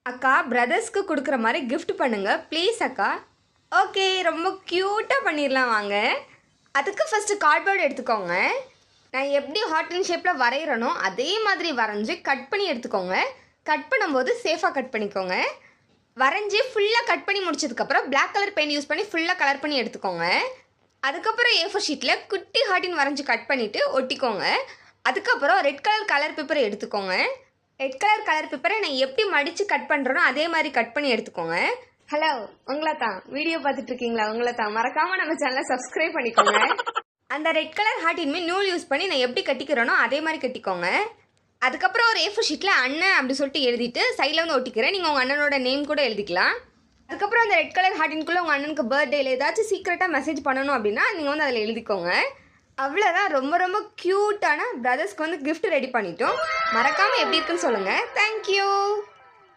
அக்கா பிரதர்ஸ்க்கு கொடுக்குற மாதிரி கிஃப்ட் பண்ணுங்கள் ப்ளீஸ் அக்கா. ஓகே, ரொம்ப க்யூட்டாக பண்ணிடலாம் வாங்க. அதுக்கு ஃபஸ்ட்டு கார்ட்போர்டு எடுத்துக்கோங்க. நான் எப்படி ஹார்ட் அண்ட் ஷேப்பில் வரைகிறனோ அதே மாதிரி வரைஞ்சி கட் பண்ணி எடுத்துக்கோங்க. கட் பண்ணும்போது சேஃபாக கட் பண்ணிக்கோங்க. வரைஞ்சி ஃபுல்லாக கட் பண்ணி முடிச்சதுக்கப்புறம் பிளாக் கலர் பெயிண்ட் யூஸ் பண்ணி ஃபுல்லாக கலர் பண்ணி எடுத்துக்கோங்க. அதுக்கப்புறம் A4 ஷீட்டில் குட்டி ஹார்ட்டின் வரைஞ்சி கட் பண்ணிவிட்டு ஒட்டிக்கோங்க. அதுக்கப்புறம் ரெட் கலர் பேப்பரை எடுத்துக்கோங்க. ரெட் கலர் பேப்பரை நான் எப்படி மடித்து கட் பண்ணுறனோ அதே மாதிரி கட் பண்ணி எடுத்துக்கோங்க. ஹலோ, உங்களை தான் வீடியோ பார்த்துட்டு இருக்கீங்களா? உங்களை தான் மறக்காமல் நம்ம சேனலை சப்ஸ்கிரைப் பண்ணிக்கோங்க. அந்த ரெட் கலர் ஹார்ட்டின்மே நூல் யூஸ் பண்ணி நான் எப்படி கட்டிக்கிறேனோ அதே மாதிரி கட்டிக்கோங்க. அதுக்கப்புறம் ஒரு A4 ஷீட்டில் அண்ணன் அப்படி சொல்லிட்டு எழுதிட்டு சைடில் வந்து ஒட்டிக்கிறேன். நீங்கள் உங்கள் அண்ணனோட நேம் கூட எழுதிக்கலாம். அதுக்கப்புறம் அந்த ரெட் கலர் ஹார்ட்டின்குள்ளே உங்கள் அண்ணனுக்கு பர்த்டேயில் ஏதாச்சும் சீக்கிரட்டாக மெசேஜ் பண்ணணும் அப்படின்னா நீங்கள் வந்து அதில் எழுதிக்கோங்க. அவ்வளோதான், ரொம்ப க்யூட்டான பிரதர்ஸ்க்கு வந்து கிஃப்ட் ரெடி பண்ணிட்டோம். மறக்காமல் எப்படி இருக்குன்னு சொல்லுங்கள். தேங்க்யூ.